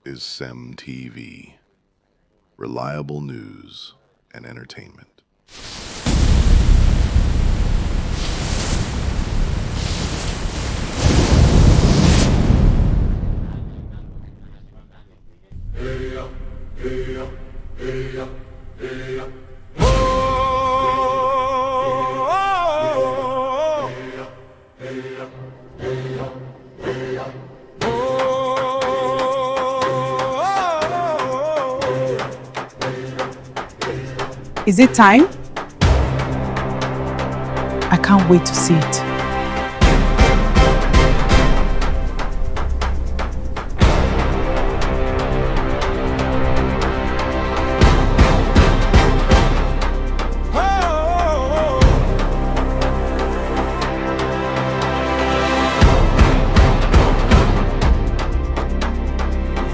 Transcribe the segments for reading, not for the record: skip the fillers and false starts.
is CEMTV, reliable news and entertainment. Is it time? I can't wait to see it.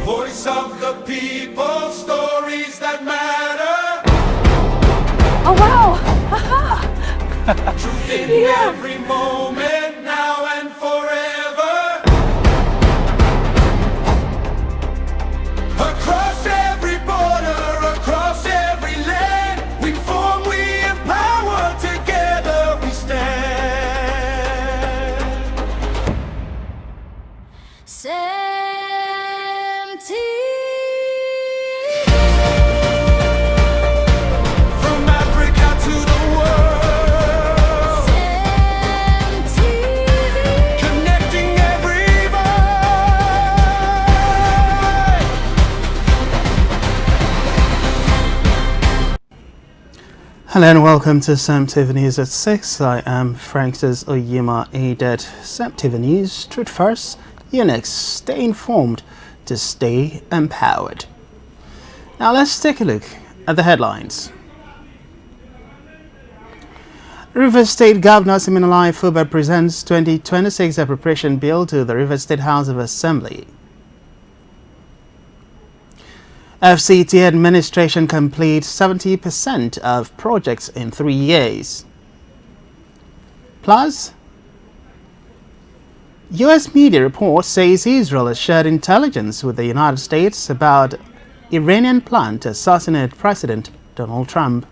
Voice of the people, stories that matter. Oh wow! Truth in every moment, now and forever. Across every border, across every land, we form, we empower, together we stand. From Africa to the world, connecting every voice. Hello and welcome to CEMTV News at 6. I am Francis Oyema Adet. CEMTV News, truth first, you next. Stay informed to stay empowered. Now let's take a look at the headlines. Rivers State Governor Siminalayi Fubara presents 2026 appropriation bill to the Rivers State House of Assembly. FCT administration completes 70% of projects in 3 years. Plus, US media report says Israel has shared intelligence with the United States about Iranian plan to assassinate President Donald Trump.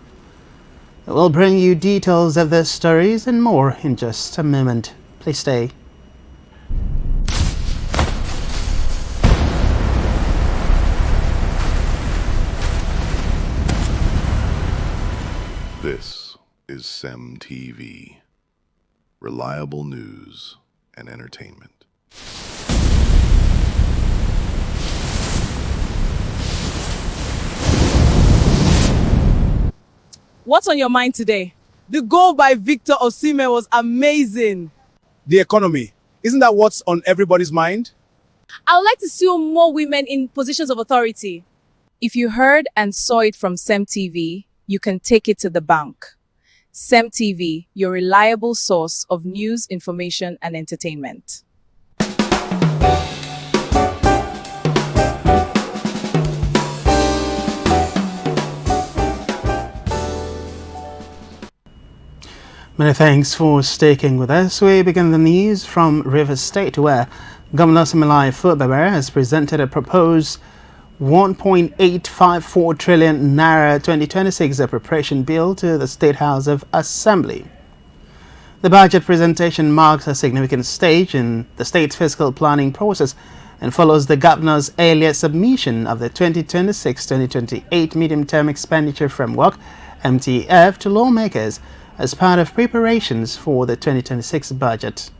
We'll bring you details of these stories and more in just a moment. Please stay. This is CEMTV, reliable news and entertainment. What's on your mind today? The goal by Victor Osimhen was amazing. The economy. Isn't that what's on everybody's mind? I would like to see more women in positions of authority. If you heard and saw it from CEMTV, you can take it to the bank. CEMTV, your reliable source of news, information, and entertainment. Many thanks for sticking with us. We begin the news from Rivers State, where Governor Siminalayi Fubara has presented a proposed 1.854 trillion naira 2026 appropriation bill to the State House of Assembly. The budget presentation marks a significant stage in the state's fiscal planning process and follows the governor's earlier submission of the 2026-2028 medium-term expenditure framework (MTF) to lawmakers as part of preparations for the 2026 budget.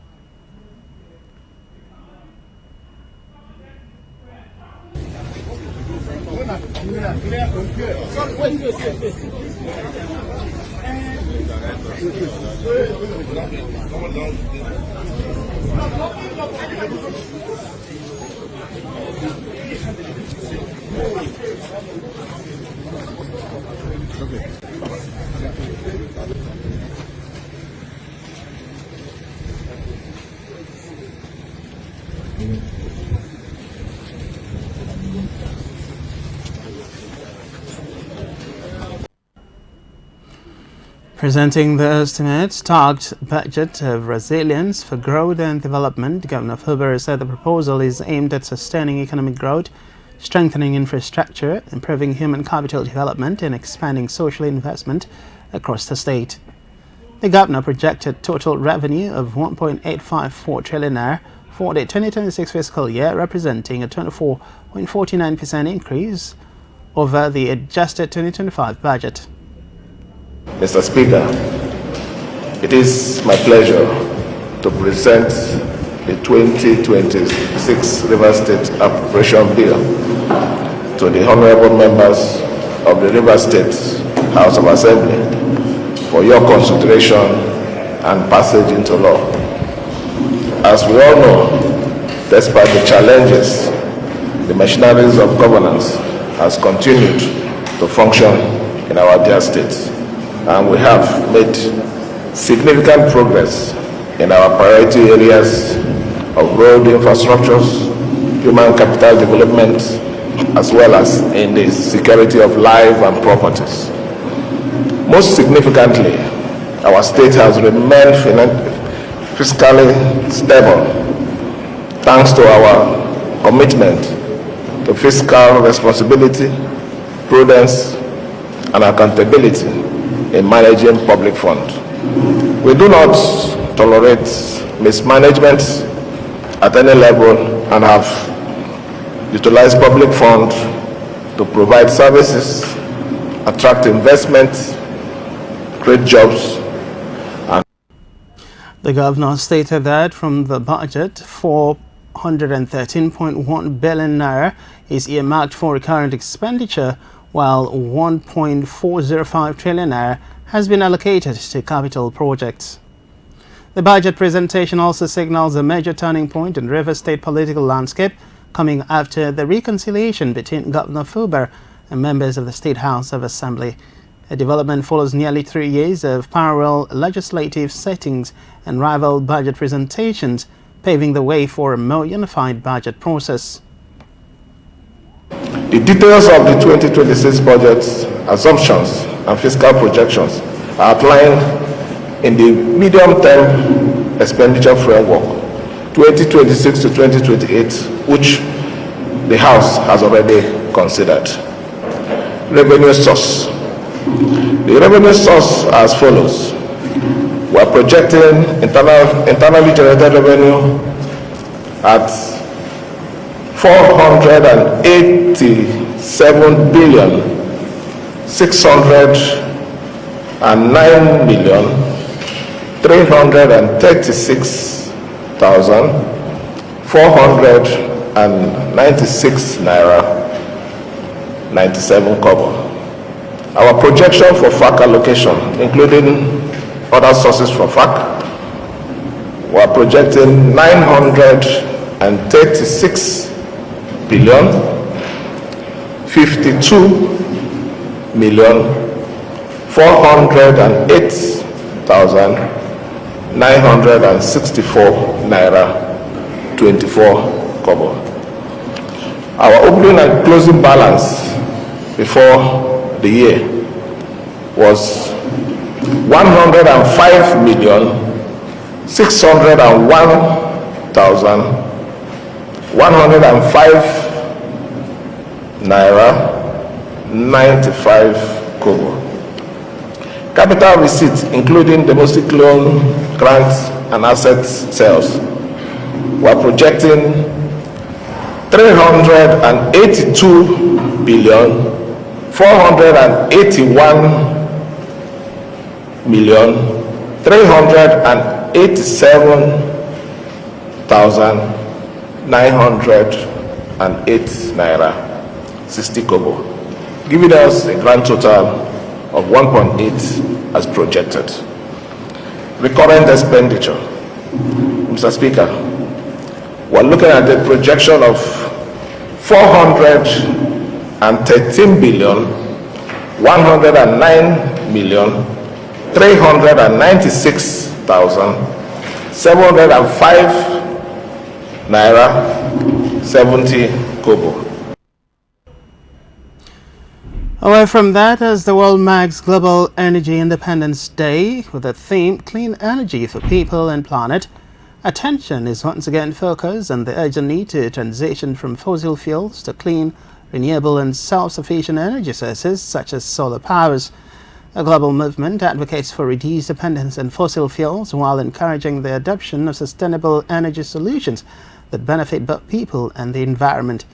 Presenting the estimates tagged budget of resilience for growth and development, Governor Fubara said the proposal is aimed at sustaining economic growth, strengthening infrastructure, improving human capital development, and expanding social investment across the state. The governor projected total revenue of 1.854 trillion naira for the 2026 fiscal year, representing a 24.49% increase over the adjusted 2025 budget. Mr. Speaker, it is my pleasure to present the 2026 River State Appropriation Bill to the honorable members of the River State House of Assembly for your consideration and passage into law. As we all know, despite the challenges, the machineries of governance has continued to function in our dear state, and we have made significant progress in our priority areas of road infrastructures, human capital development, as well as in the security of life and properties. Most significantly, our state has remained fiscally stable thanks to our commitment to fiscal responsibility, prudence, and accountability in managing public funds. We do not tolerate mismanagement at any level and have utilized public funds to provide services, attract investments, create jobs. The governor stated that from the budget, 413.1 billion naira is earmarked for recurrent expenditure, while 1.405 trillion naira has been allocated to capital projects. The budget presentation also signals a major turning point in River State political landscape, coming after the reconciliation between Governor Fuber and members of the State House of Assembly. The development follows nearly 3 years of parallel legislative settings and rival budget presentations, paving the way for a more unified budget process. The details of the 2026 budget assumptions and fiscal projections are outlined in the medium-term expenditure framework 2026 to 2028, which the House has already considered. Revenue source. The revenue source as follows. We are projecting internally generated revenue at 487 billion 609 million 336,496 naira 97 kobo. Our projection for FAC allocation, including other sources from FAC, we are projecting 936 billion 52 million 408,964 naira 24 kobo. Our opening and closing balance before the year was 105 million 601,105 naira 95 kobo. Capital receipts, including domestic loan, grants, and asset sales, were projecting 382 billion 481 million 387,908 naira 60 kobo, giving us a grand total of 1.8 as projected. Recurrent expenditure. Mr. Speaker, we're looking at the projection of 413 billion 109 million 396,705 naira 70 kobo. Away from that, as the world marks Global Energy Independence Day with the theme Clean Energy for People and Planet, Attention is once again focused on the urgent need to transition from fossil fuels to clean, renewable and self-sufficient energy sources such as solar powers. A global movement advocates for reduced dependence on fossil fuels while encouraging the adoption of sustainable energy solutions that benefit both people and the environment.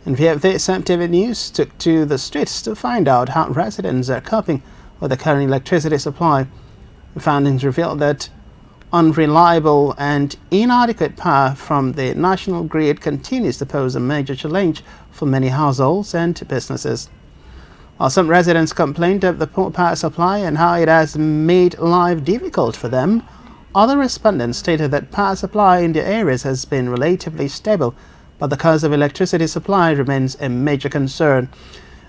In view of this, CEMTV News took to the streets to find out how residents are coping with the current electricity supply. The findings revealed that unreliable and inadequate power from the national grid continues to pose a major challenge for many households and businesses. While some residents complained of the poor power supply and how it has made life difficult for them, other respondents stated that power supply in their areas has been relatively stable, but the cost of electricity supply remains a major concern.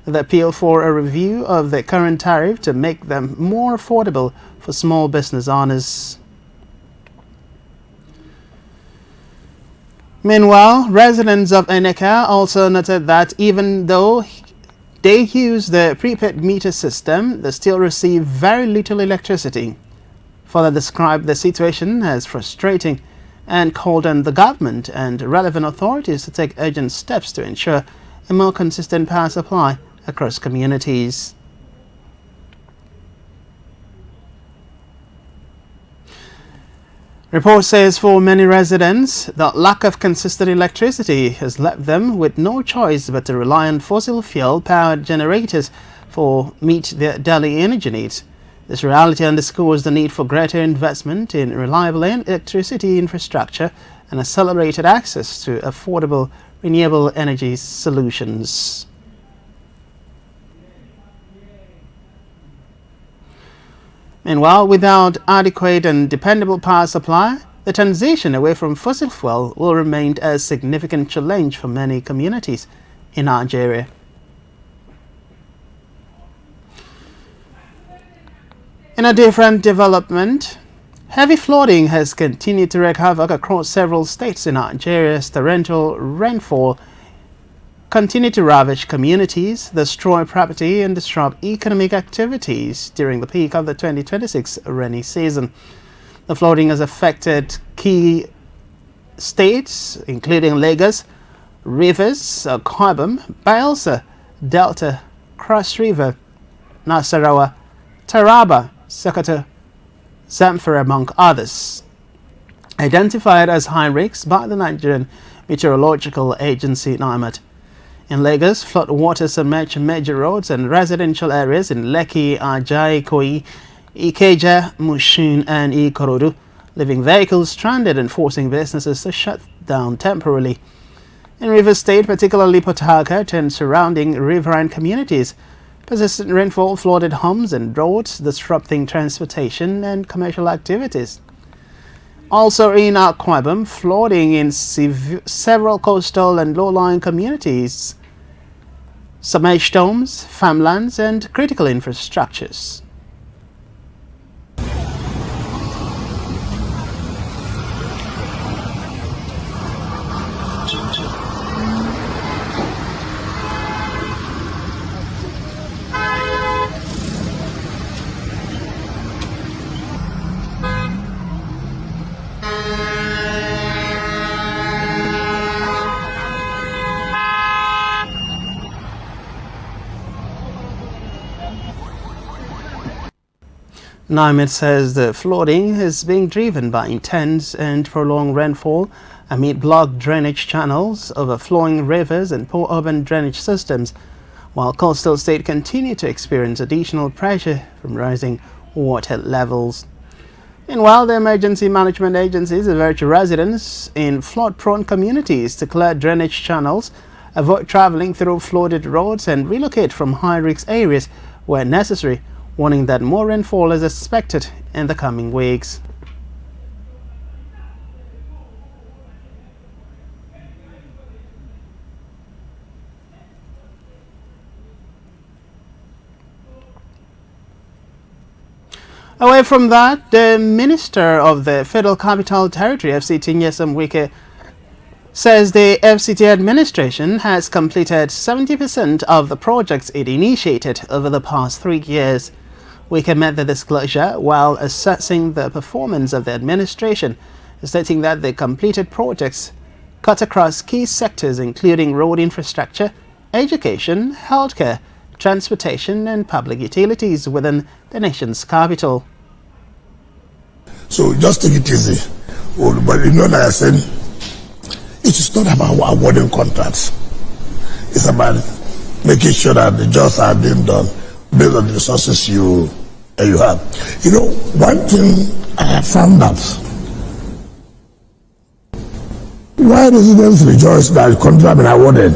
The appeal for a review of the current tariff to make them more affordable for small business owners. Meanwhile, residents of Eneka also noted that even though they use the prepaid meter system, they still receive very little electricity. Further described the situation as frustrating and called on the government and relevant authorities to take urgent steps to ensure a more consistent power supply across communities. Report says for many residents, the lack of consistent electricity has left them with no choice but to rely on fossil fuel-powered generators for meet their daily energy needs. This reality underscores the need for greater investment in reliable electricity infrastructure and accelerated access to affordable renewable energy solutions. Meanwhile, without adequate and dependable power supply, the transition away from fossil fuel will remain a significant challenge for many communities in Nigeria. In a different development, heavy flooding has continued to wreak havoc across several states in Nigeria as torrential rainfall continue to ravage communities, destroy property and disrupt economic activities during the peak of the 2026 rainy season. The flooding has affected key states including Lagos, Rivers, Akwa Ibom, Bayelsa, Delta, Cross River, Nasarawa, Taraba, Sokoto, Zamfara, among others. Identified as high risk by the Nigerian Meteorological Agency (NIMET). In Lagos, flood water submerged major roads and residential areas in Lekki, Ajayi, Ikoyi, Ikeja, Mushin and Ikorodu, leaving vehicles stranded and forcing businesses to shut down temporarily. In Rivers State, particularly Port Harcourt and surrounding riverine communities, persistent rainfall flooded homes and roads, disrupting transportation and commercial activities. Also in Akwa Ibom, flooding in several coastal and low-lying communities submerged homes, farmlands and critical infrastructures. NIMET says the flooding is being driven by intense and prolonged rainfall amid blocked drainage channels, overflowing rivers and poor urban drainage systems, while coastal states continue to experience additional pressure from rising water levels. Meanwhile, the emergency management agencies urge residents in flood-prone communities to clear drainage channels, avoid traveling through flooded roads and relocate from high-risk areas where necessary, warning that more rainfall is expected in the coming weeks. Away from that, the Minister of the Federal Capital Territory, FCT Nyesom Wike, says the FCT administration has completed 70% of the projects it initiated over the past 3 years. Wike made the disclosure while assessing the performance of the administration stating that the completed projects cut across key sectors including road infrastructure, education, healthcare, transportation and public utilities within the nation's capital. So just take it easy. But like I said, it is not about awarding contracts. It's about making sure that the jobs are being done based on the resources you have. One thing I have found out, why residents rejoice that the contract has been awarded,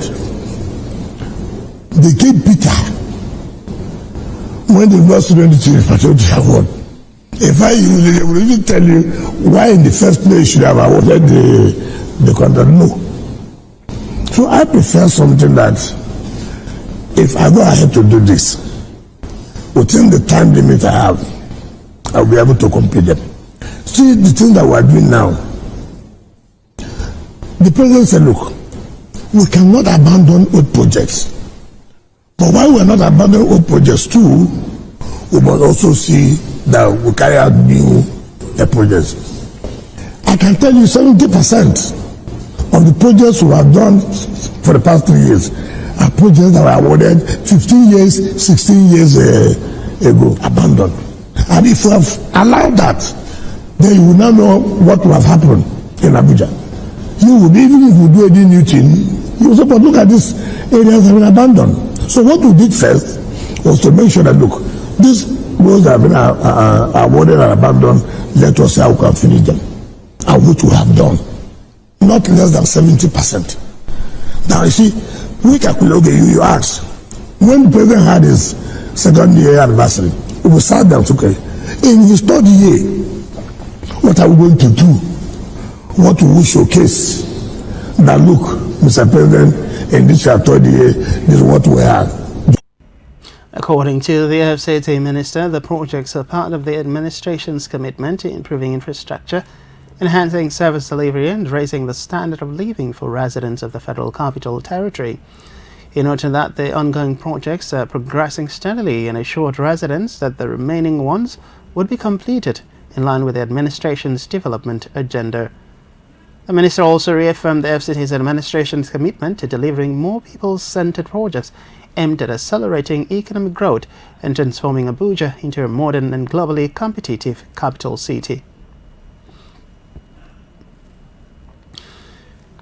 they get bitter when they lost the patriotic award. In fact, they will even tell you why in the first place you should have awarded the contract. No. So I prefer something that if I go ahead to do this, within the time limit I have, I'll be able to complete them. See, the thing that we're doing now, the president said, look, we cannot abandon old projects. But while we're not abandoning old projects too, we must also see that we carry out new projects. I can tell you 70% of the projects we have done for the past 3 years are projects that were awarded 15 years, 16 years ago, abandoned. And if we have allowed that, then you will now know what will have happened in Abuja. You would, even if you do any new thing, you will say, but look at these areas have been abandoned. So what we did first was to make sure that, look, these roads that have been awarded and abandoned, let us see how we can finish them. And which we have done. Not less than 70%. Now you see, we calculate, okay, you ask, when the president had his second year anniversary, we sat down, okay, in his third year, what are we going to do? What will we showcase? That look, Mr. President, in this your third year, this is what we have. According to the FCT minister, the projects are part of the administration's commitment to improving infrastructure, enhancing service delivery and raising the standard of living for residents of the Federal Capital Territory. He noted that the ongoing projects are progressing steadily and assured residents that the remaining ones would be completed in line with the administration's development agenda. The minister also reaffirmed the FCT's administration's commitment to delivering more people-centered projects aimed at accelerating economic growth and transforming Abuja into a modern and globally competitive capital city.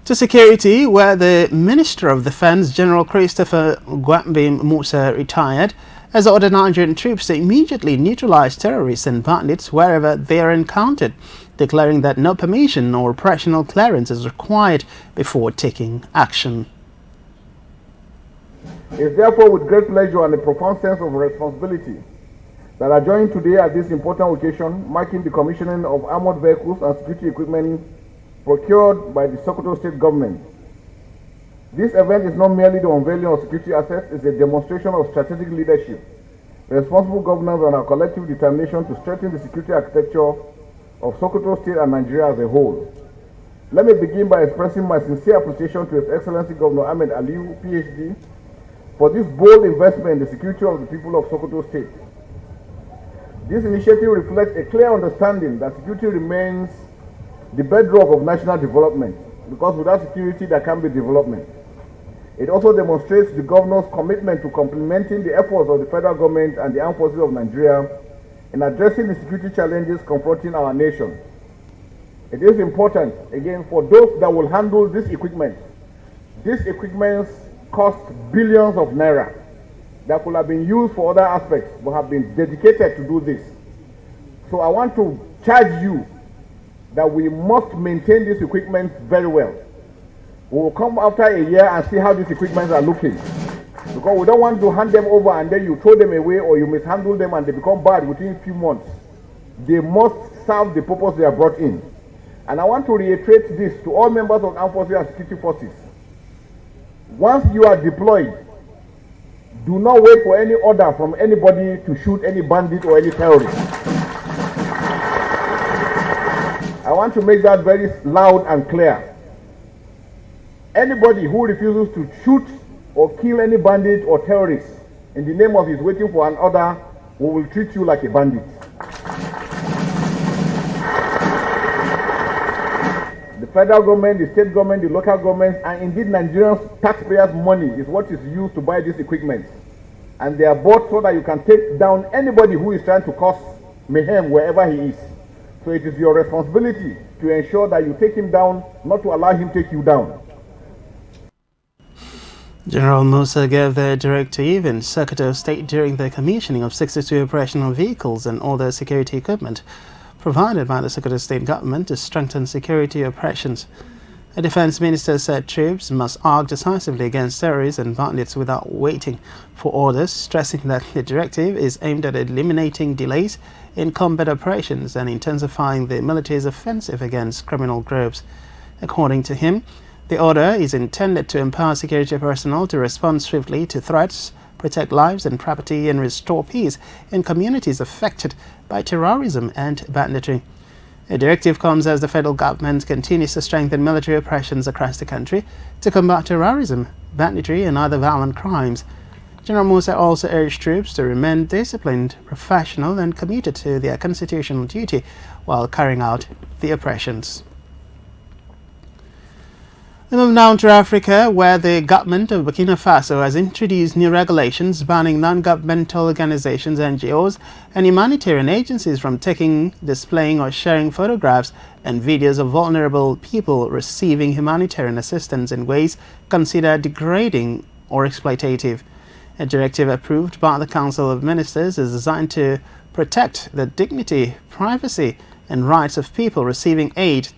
To security, where the Minister of Defense, General Christopher Gwambim Musa, retired, has ordered Nigerian troops to immediately neutralize terrorists and bandits wherever they are encountered, declaring that no permission or operational clearance is required before taking action. It is therefore with great pleasure and a profound sense of responsibility that I join today at this important occasion, marking the commissioning of armored vehicles and security equipment procured by the Sokoto State Government. This event is not merely the unveiling of security assets, it's a demonstration of strategic leadership, responsible governance, and our collective determination to strengthen the security architecture of Sokoto State and Nigeria as a whole. Let me begin by expressing my sincere appreciation to His Excellency Governor Ahmed Aliyu, PhD, for this bold investment in the security of the people of Sokoto State. This initiative reflects a clear understanding that security remains the bedrock of national development, because without security there can be development. It also demonstrates the governor's commitment to complementing the efforts of the federal government and the armed forces of Nigeria in addressing the security challenges confronting our nation. It is important, again, for those that will handle this equipment. These equipments cost billions of naira that could have been used for other aspects, but have been dedicated to do this. So I want to charge you that we must maintain this equipment very well. We will come after a year and see how these equipments are looking. Because we don't want to hand them over and then you throw them away or you mishandle them and they become bad within a few months. They must serve the purpose they are brought in. And I want to reiterate this to all members of armed forces and security forces. Once you are deployed, do not wait for any order from anybody to shoot any bandit or any terrorist. I want to make that very loud and clear. Anybody who refuses to shoot or kill any bandit or terrorist in the name of his waiting for an order, we will treat you like a bandit. federal government, the state government, the local government, and indeed Nigerians' taxpayers' money is what is used to buy this equipment. And they are bought so that you can take down anybody who is trying to cause mayhem wherever he is. So it is your responsibility to ensure that you take him down, not to allow him to take you down. General Musa gave the directive in Secretary of State during the commissioning of 62 operational vehicles and other security equipment provided by the Secretary of State government to strengthen security operations. A defense minister said troops must act decisively against terrorists and bandits without waiting for orders, stressing that the directive is aimed at eliminating delays in combat operations and intensifying the military's offensive against criminal groups. According to him, the order is intended to empower security personnel to respond swiftly to threats, protect lives and property, and restore peace in communities affected by terrorism and banditry. The directive comes as the federal government continues to strengthen military operations across the country to combat terrorism, banditry, and other violent crimes. General Musa also urged troops to remain disciplined, professional, and committed to their constitutional duty while carrying out the operations. We move now to Africa, where the government of Burkina Faso has introduced new regulations banning non-governmental organizations, NGOs, and humanitarian agencies from taking, displaying, or sharing photographs and videos of vulnerable people receiving humanitarian assistance in ways considered degrading or exploitative. A directive approved by the Council of Ministers is designed to protect the dignity, privacy, and rights of people receiving aid.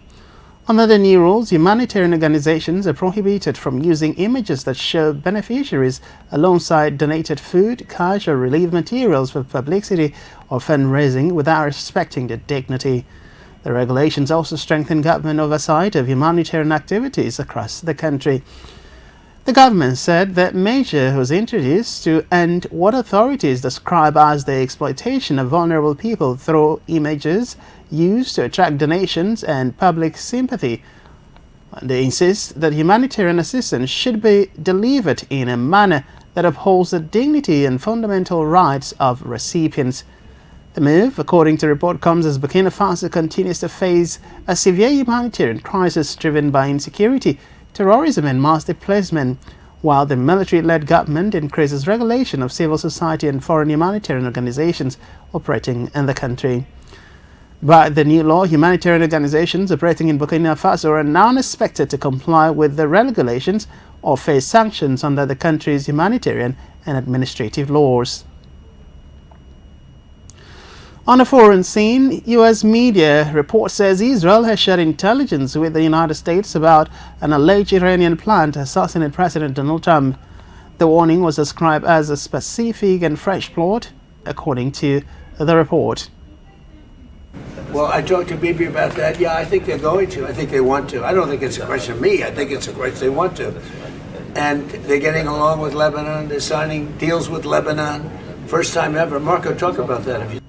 Under the new rules, humanitarian organizations are prohibited from using images that show beneficiaries alongside donated food, cash, or relief materials for publicity or fundraising without respecting their dignity. The regulations also strengthen government oversight of humanitarian activities across the country. The government said that measure was introduced to end what authorities describe as the exploitation of vulnerable people through images used to attract donations and public sympathy. They insist that humanitarian assistance should be delivered in a manner that upholds the dignity and fundamental rights of recipients. The move, according to the report, comes as Burkina Faso continues to face a severe humanitarian crisis driven by insecurity, terrorism, and mass displacement, while the military-led government increases regulation of civil society and foreign humanitarian organizations operating in the country. By the new law, humanitarian organizations operating in Burkina Faso are now expected to comply with the regulations or face sanctions under the country's humanitarian and administrative laws. On a foreign scene, U.S. media report says Israel has shared intelligence with the United States about an alleged Iranian plan to assassinate President Donald Trump. The warning was described as a specific and fresh plot, according to the report. Well, I talked to Bibi about that. Yeah, I think they're going to. I think they want to. I don't think it's a question of me. I think it's a question they want to. And they're getting along with Lebanon. They're signing deals with Lebanon. First time ever. Marco, talk about that if you...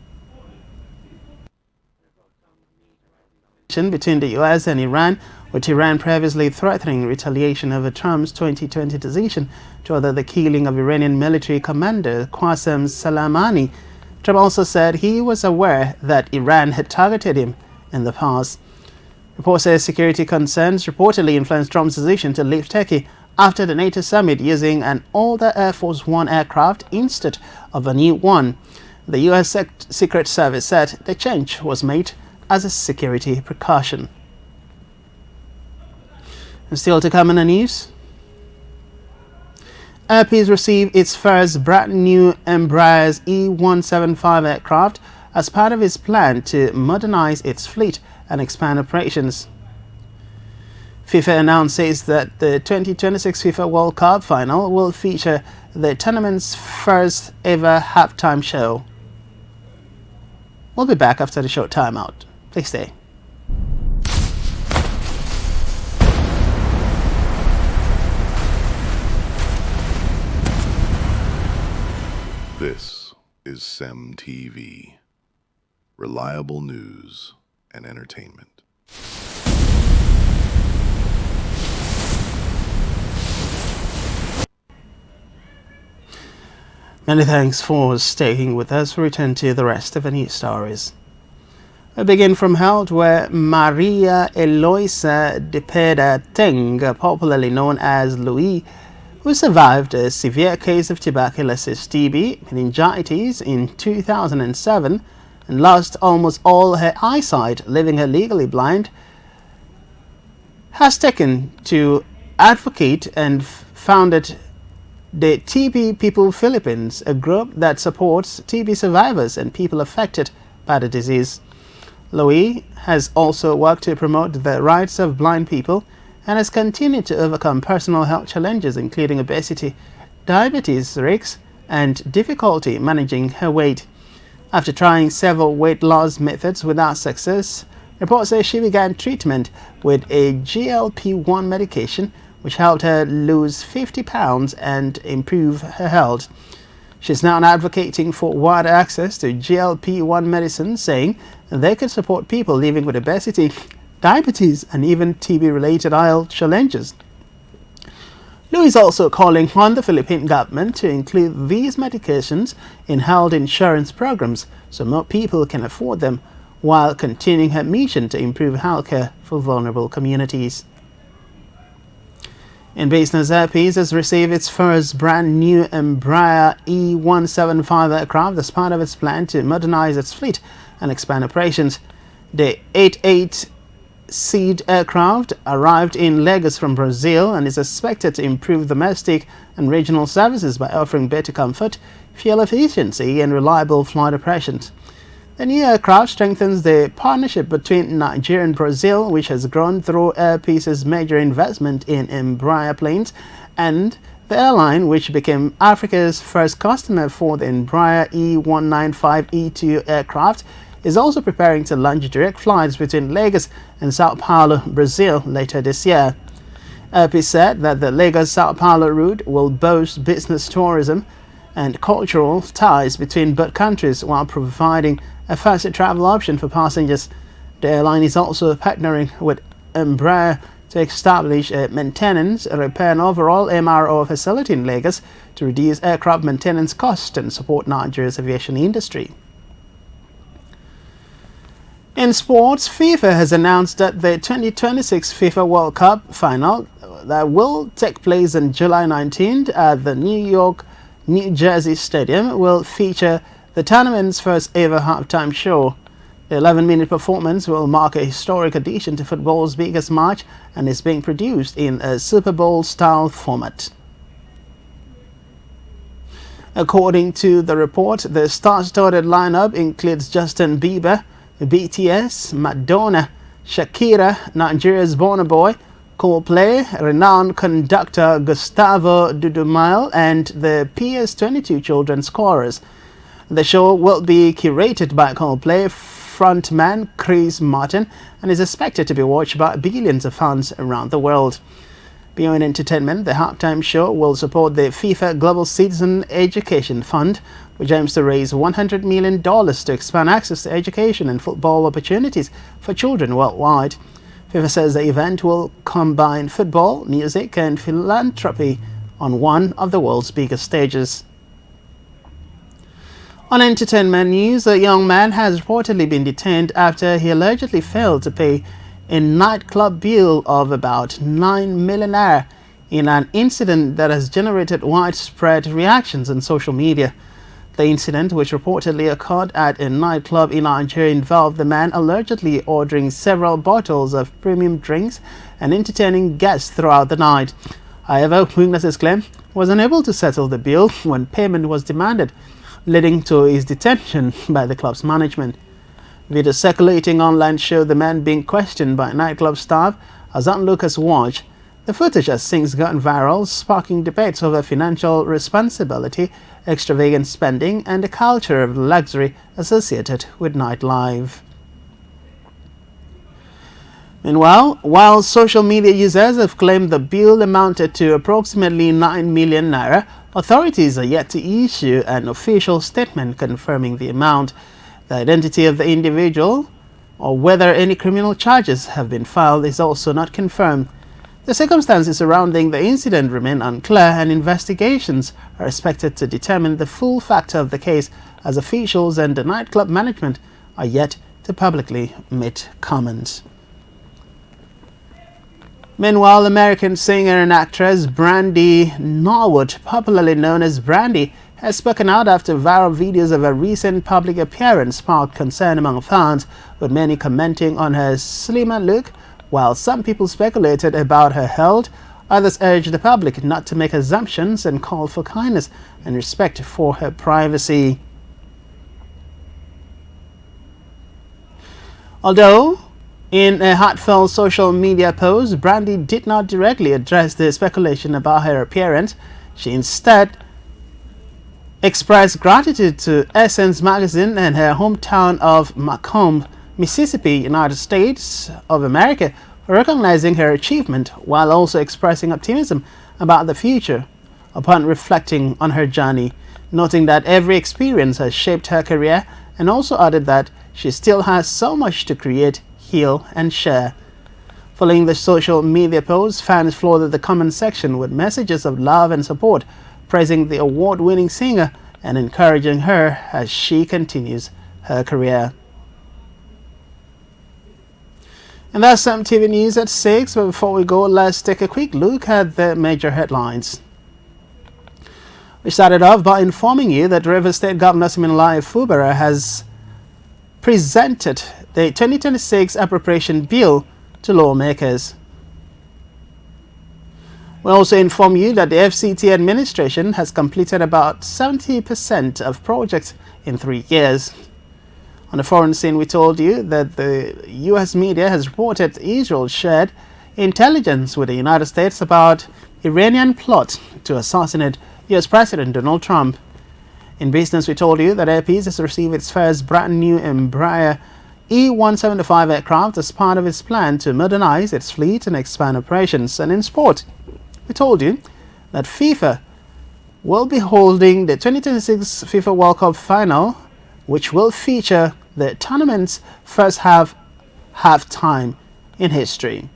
Between the U.S. and Iran, with Iran previously threatening retaliation over Trump's 2020 decision to order the killing of Iranian military commander Qasem Soleimani. Trump also said he was aware that Iran had targeted him in the past. Report says security concerns reportedly influenced Trump's decision to leave Turkey after the NATO summit using an older Air Force One aircraft instead of a new one. The U.S. Secret Service said the change was made as a security precaution. And still to come in the news, Airpeace received its first brand new Embraer E175 aircraft as part of its plan to modernize its fleet and expand operations. FIFA announces that the 2026 FIFA World Cup final will feature the tournament's first ever halftime show. We'll be back after the short timeout. Please stay. This is CEMTV, reliable news and entertainment. Many thanks for staying with us. We return to the rest of the news stories. We begin from health, where Maria Eloisa de Peda Teng, popularly known as Louis, who survived a severe case of tuberculosis TB meningitis in 2007 and lost almost all her eyesight, leaving her legally blind, has taken to advocate and founded the TB People Philippines, a group that supports TB survivors and people affected by the disease. Louis has also worked to promote the rights of blind people and has continued to overcome personal health challenges, including obesity, diabetes risks, and difficulty managing her weight. After trying several weight loss methods without success, reports say she began treatment with a GLP-1 medication, which helped her lose 50 pounds and improve her health. She's now advocating for wider access to GLP-1 medicine, saying they could support people living with obesity, diabetes, and even TB-related health challenges. Lou is also calling on the Philippine government to include these medications in health insurance programs so more people can afford them, while continuing her mission to improve healthcare for vulnerable communities. In business, Air Peace has received its first brand new Embraer E175 aircraft as part of its plan to modernize its fleet and expand operations. The 88-seat aircraft arrived in Lagos from Brazil and is expected to improve domestic and regional services by offering better comfort, fuel efficiency, and reliable flight operations. The new aircraft strengthens the partnership between Nigeria and Brazil, which has grown through Air Peace's major investment in Embraer planes, and the airline, which became Africa's first customer for the Embraer E195-E2 aircraft, is also preparing to launch direct flights between Lagos and Sao Paulo, Brazil, later this year. Air Peace said that the Lagos-Sao Paulo route will boast business tourism and cultural ties between both countries while providing a faster travel option for passengers. The airline is also partnering with Embraer to establish a maintenance, repair, and overall MRO facility in Lagos to reduce aircraft maintenance costs and support Nigeria's aviation industry. In sports, FIFA has announced that the 2026 FIFA World Cup final that will take place on July 19th at the New Jersey Stadium will feature the tournament's first ever halftime show. The 11-minute performance will mark a historic addition to football's biggest match and is being produced in a Super Bowl-style format. According to the report, the star-studded lineup includes Justin Bieber, BTS, Madonna, Shakira, Nigeria's Burna Boy, Coldplay, renowned conductor Gustavo Dudamel, and the PS22 children's chorus. The show will be curated by Coldplay frontman Chris Martin and is expected to be watched by billions of fans around the world. Beyond entertainment, the halftime show will support the FIFA Global Citizen Education Fund, which aims to raise $100 million to expand access to education and football opportunities for children worldwide. FIFA says the event will combine football, music, and philanthropy on one of the world's biggest stages. On entertainment news, a young man has reportedly been detained after he allegedly failed to pay a nightclub bill of about ₱9 million in an incident that has generated widespread reactions on social media. The incident, which reportedly occurred at a nightclub in Nigeria, involved the man allegedly ordering several bottles of premium drinks and entertaining guests throughout the night. However, witnesses claim he was unable to settle the bill when payment was demanded, leading to his detention by the club's management. Videos circulating online show the man being questioned by nightclub staff as onlookers watch. The footage has since gone viral, sparking debates over financial responsibility, extravagant spending, and the culture of luxury associated with nightlife. Meanwhile, while social media users have claimed the bill amounted to approximately ₦9 million, authorities are yet to issue an official statement confirming the amount, the identity of the individual, or whether any criminal charges have been filed is also not confirmed. The circumstances surrounding the incident remain unclear, and investigations are expected to determine the full factor of the case, as officials and the nightclub management are yet to publicly make comments. Meanwhile, American singer and actress Brandy Norwood, popularly known as Brandy, has spoken out after viral videos of her recent public appearance sparked concern among fans, with many commenting on her slimmer look. While some people speculated about her health, others urged the public not to make assumptions and called for kindness and respect for her privacy. Although in a heartfelt social media post, Brandy did not directly address the speculation about her appearance. She instead expressed gratitude to Essence magazine and her hometown of Macomb, Mississippi, United States of America, for recognizing her achievement, while also expressing optimism about the future upon reflecting on her journey, noting that every experience has shaped her career, and also added that she still has so much to create, heal, and share. Following the social media post, fans flooded the comment section with messages of love and support, praising the award-winning singer and encouraging her as she continues her career. And that's CEMTV News at 6. But before we go, let's take a quick look at the major headlines. We started off by informing you that Rivers State Governor Siminalayi Fubara has presented the 2026 appropriation bill to lawmakers. We also inform you that the FCT administration has completed about 70% of projects in 3 years. On the foreign scene, we told you that the U.S. media has reported Israel shared intelligence with the United States about Iranian plot to assassinate U.S. President Donald Trump. In business, we told you that Air Peace has received its first brand new Embraer E-175 aircraft as part of its plan to modernize its fleet and expand operations. And in sport, we told you that FIFA will be holding the 2026 FIFA World Cup final, which will feature the tournament's first half-time in history.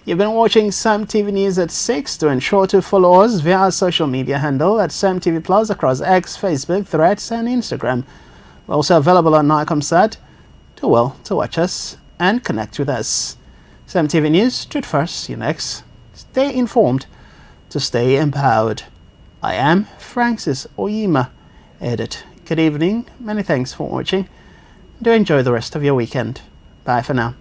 You've been watching CEMTV News at 6. To ensure to follow us via our social media handle at CEMTVPLUS across X, Facebook, Threads, and Instagram. We're also available on Nicomsat. Do well to watch us and connect with us. CEMTV News, truth first, you next. Stay informed to stay empowered. I am Francis Oyima, edit. Good evening, many thanks for watching. Do enjoy the rest of your weekend. Bye for now.